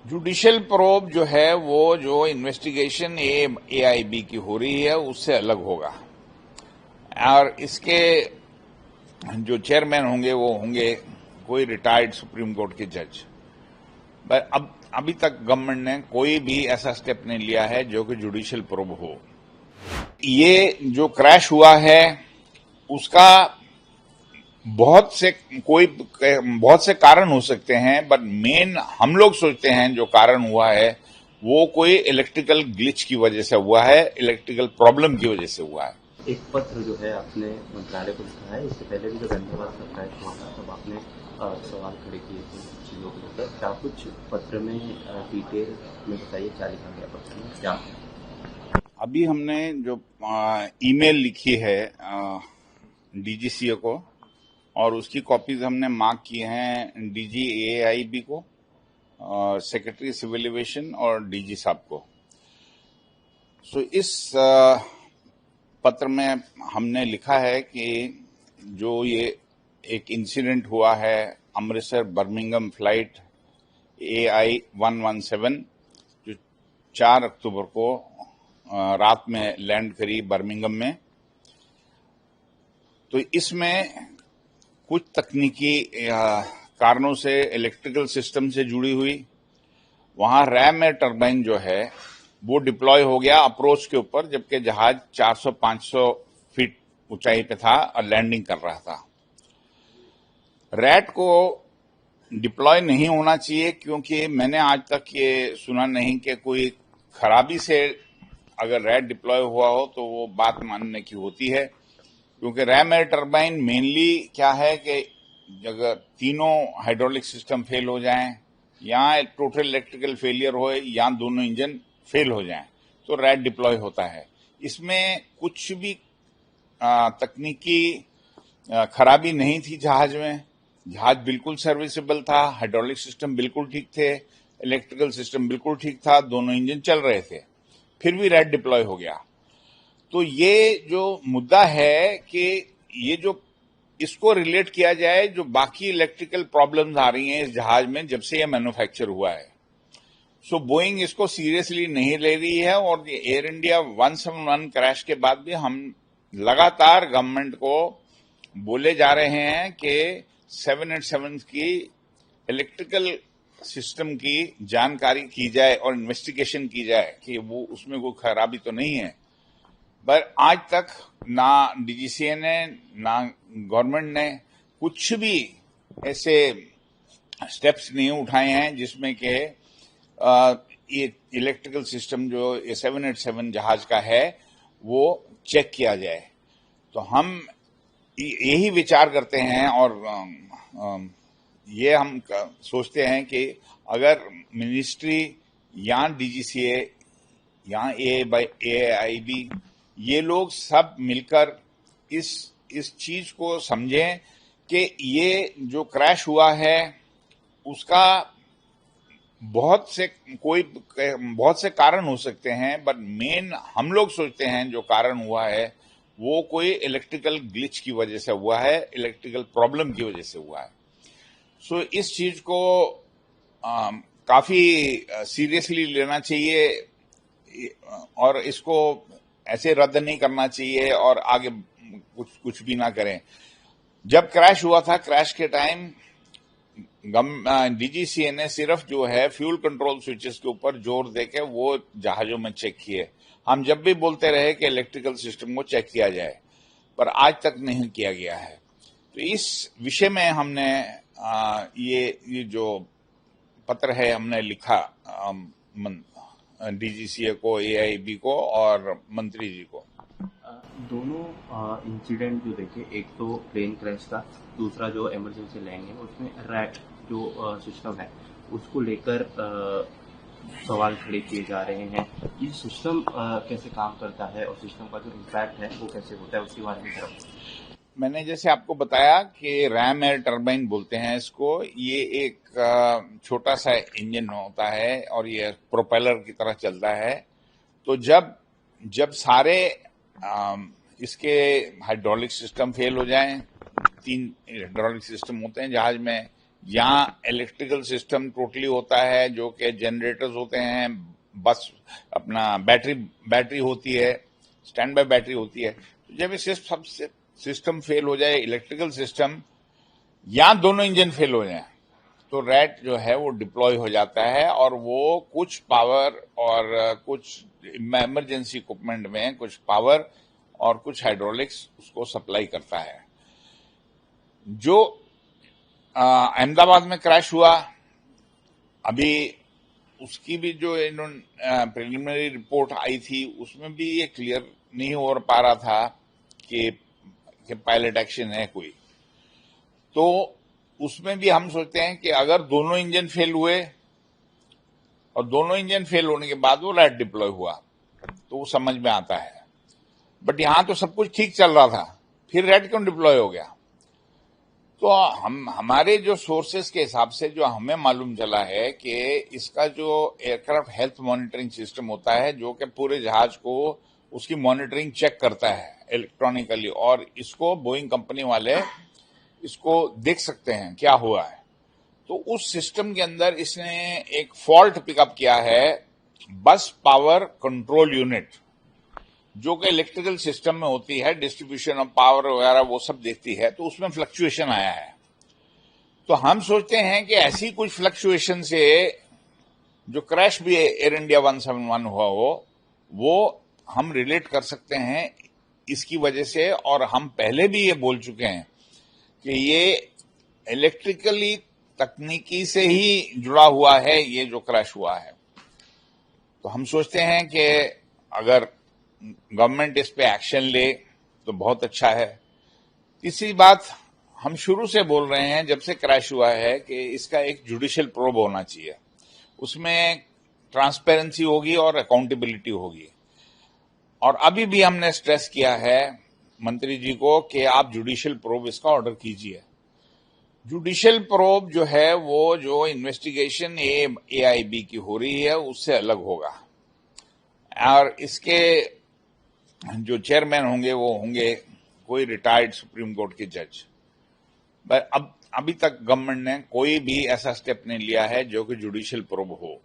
Judicial probe जो है वो जो इन्वेस्टिगेशन एआईबी की हो रही है उससे अलग होगा और इसके जो चेयरमैन होंगे वो होंगे कोई रिटायर्ड सुप्रीम कोर्ट के जज। पर अब अभी तक गवर्नमेंट ने कोई भी ऐसा स्टेप नहीं लिया है जो कि जुडिशियल प्रोब हो। ये जो क्रैश हुआ है उसका बहुत से कारण हो सकते हैं, बट मेन हम लोग सोचते हैं जो कारण हुआ है वो कोई इलेक्ट्रिकल ग्लिच की वजह से हुआ है, इलेक्ट्रिकल प्रॉब्लम की वजह से हुआ है। एक पत्र जो है आपने मंत्रालय को लिखा है, इससे पहले भी जब धन्यवाद सरकार हुआ था तब आपने सवाल खड़े किए थे चीजों को लेकर। क्या कुछ पत्र में डिटेल में बताइए, क्या लिखा गया पत्र में, क्या? अभी हमने जो ईमेल लिखी है डीजीसीए को और उसकी कॉपीज हमने मार्क किए हैं डीजी एआईबी को, सेक्रेटरी सिविल एविएशन और डीजी साहब को। सो इस पत्र में हमने लिखा है कि जो ये एक इंसिडेंट हुआ है अमृतसर बर्मिंघम फ्लाइट AI-117 जो 4 अक्टूबर को रात में लैंड करी बर्मिंघम में, तो इसमें कुछ तकनीकी कारणों से इलेक्ट्रिकल सिस्टम से जुड़ी हुई वहां रैम एयर टर्बाइन जो है वो डिप्लॉय हो गया अप्रोच के ऊपर, जबकि जहाज 400-500 फीट ऊंचाई पे था और लैंडिंग कर रहा था। रैट को डिप्लॉय नहीं होना चाहिए क्योंकि मैंने आज तक ये सुना नहीं कि कोई खराबी से अगर रैट डिप्लॉय हुआ हो तो वो बात मानने की होती है, क्योंकि रैम एयर टर्बाइन मेनली क्या है कि अगर तीनों हाइड्रोलिक सिस्टम फेल हो जाएं या टोटल इलेक्ट्रिकल फेलियर हो या दोनों इंजन फेल हो जाएं तो रैट डिप्लॉय होता है। इसमें कुछ भी तकनीकी खराबी नहीं थी जहाज में, जहाज बिल्कुल सर्विसेबल था, हाइड्रोलिक सिस्टम बिल्कुल ठीक थे, इलेक्ट्रिकल सिस्टम बिल्कुल ठीक था, दोनों इंजन चल रहे थे, फिर भी रैट डिप्लॉय हो गया। तो ये जो मुद्दा है कि ये जो इसको रिलेट किया जाए जो बाकी इलेक्ट्रिकल प्रॉब्लम्स आ रही हैं इस जहाज में जब से ये मैन्युफैक्चर हुआ है, सो बोइंग इसको सीरियसली नहीं ले रही है। और एयर इंडिया 171 क्रैश के बाद भी हम लगातार गवर्नमेंट को बोले जा रहे हैं कि 787 की इलेक्ट्रिकल सिस्टम की जानकारी की जाए और इन्वेस्टिगेशन की जाए कि वो उसमें कोई खराबी तो नहीं है। पर आज तक ना डीजीसीए ने ना गवर्नमेंट ने कुछ भी ऐसे स्टेप्स नहीं उठाए हैं जिसमें कि ये इलेक्ट्रिकल सिस्टम जो 787 जहाज का है वो चेक किया जाए। तो हम यही विचार करते हैं और ये हम सोचते हैं कि अगर मिनिस्ट्री या डीजीसीए या एआईबी ये लोग सब मिलकर इस चीज को समझें कि ये जो क्रैश हुआ है उसका बहुत से कारण हो सकते हैं, बट मेन हम लोग सोचते हैं जो कारण हुआ है वो कोई इलेक्ट्रिकल ग्लिच की वजह से हुआ है, इलेक्ट्रिकल प्रॉब्लम की वजह से हुआ है। सो इस चीज को काफी सीरियसली लेना चाहिए और इसको ऐसे रद्द नहीं करना चाहिए और आगे कुछ भी ना करें। जब क्रैश हुआ था, क्रैश के टाइम डीजीसीए ने सिर्फ जो है फ्यूल कंट्रोल स्विचेस के ऊपर जोर देके वो जहाजों में चेक किए। हम जब भी बोलते रहे कि इलेक्ट्रिकल सिस्टम को चेक किया जाए, पर आज तक नहीं किया गया है। तो इस विषय में हमने ये जो पत्र है हमने लिखा डीजीसीए को, एआईबी को और मंत्री जी को। दोनों इंसिडेंट जो देखे, एक तो प्लेन क्रैश का, दूसरा जो इमरजेंसी लैंडिंग है उसमें रैट जो सिस्टम है उसको लेकर सवाल खड़े किए जा रहे हैं। ये सिस्टम कैसे काम करता है और सिस्टम का जो इम्पैक्ट है वो कैसे होता है, उसके बारे में जरा। मैंने जैसे आपको बताया कि रैम एयर टर्बाइन बोलते हैं इसको, ये एक छोटा सा इंजन होता है और ये प्रोपेलर की तरह चलता है। तो जब सारे इसके हाइड्रोलिक सिस्टम फेल हो जाएं, 3 हाइड्रोलिक सिस्टम होते हैं जहाज में, यहाँ इलेक्ट्रिकल सिस्टम टोटली होता है, जो कि जनरेटर्स होते हैं, बस अपना बैटरी होती है, स्टैंड बाय बैटरी होती है। तो जब ये सब सिस्टम फेल हो जाए, इलेक्ट्रिकल सिस्टम, या दोनों इंजन फेल हो जाए, तो रैट जो है वो डिप्लॉय हो जाता है और वो कुछ पावर और कुछ इमरजेंसी इक्विपमेंट में कुछ पावर और कुछ हाइड्रोलिक्स उसको सप्लाई करता है। जो अहमदाबाद में क्रैश हुआ, अभी उसकी भी जो प्रिलिमिनरी रिपोर्ट आई थी, उसमें भी ये क्लियर नहीं हो पा रहा था कि पायलट एक्शन है कोई। तो उसमें भी हम सोचते हैं कि अगर दोनों इंजन फेल हुए और दोनों इंजन फेल होने के बाद वो रैट डिप्लॉय हुआ, तो वो समझ में आता है। बट यहां तो सब कुछ ठीक चल रहा था, फिर रैट क्यों डिप्लॉय हो गया? तो हमारे जो सोर्सेस के हिसाब से जो हमें मालूम चला है कि इसका जो एयरक्राफ्ट हेल्थ मॉनिटरिंग सिस्टम होता है, जो कि पूरे जहाज को उसकी मॉनिटरिंग चेक करता है इलेक्ट्रॉनिकली, और इसको बोइंग कंपनी वाले इसको देख सकते हैं क्या हुआ है। तो उस सिस्टम के अंदर इसने एक फॉल्ट पिकअप किया है, बस पावर कंट्रोल यूनिट, जो कि इलेक्ट्रिकल सिस्टम में होती है, डिस्ट्रीब्यूशन ऑफ पावर वगैरह वो सब देखती है। तो उसमें फ्लक्चुएशन आया है। तो हम सोचते हैं कि ऐसी कुछ फ्लक्चुएशन से जो क्रैश भी एयर इंडिया 171 हुआ हो, वो हम रिलेट कर सकते हैं इसकी वजह से। और हम पहले भी ये बोल चुके हैं कि ये इलेक्ट्रिकली तकनीकी से ही जुड़ा हुआ है, ये जो क्रैश हुआ है। तो हम सोचते हैं कि अगर गवर्नमेंट इस पे एक्शन ले तो बहुत अच्छा है। तीसरी बात, हम शुरू से बोल रहे हैं जब से क्रैश हुआ है कि इसका एक जुडिशियल प्रोब होना चाहिए, उसमें ट्रांसपेरेंसी होगी और अकाउंटेबिलिटी होगी। और अभी भी हमने स्ट्रेस किया है मंत्री जी को कि आप जुडिशियल प्रोब इसका ऑर्डर कीजिए। जुडिशियल प्रोब जो है वो जो इन्वेस्टिगेशन AIB की हो रही है उससे अलग होगा, और इसके जो चेयरमैन होंगे वो होंगे कोई रिटायर्ड सुप्रीम कोर्ट के जज। पर अभी तक गवर्नमेंट ने कोई भी ऐसा स्टेप नहीं लिया है जो कि जुडिशियल प्रोब हो।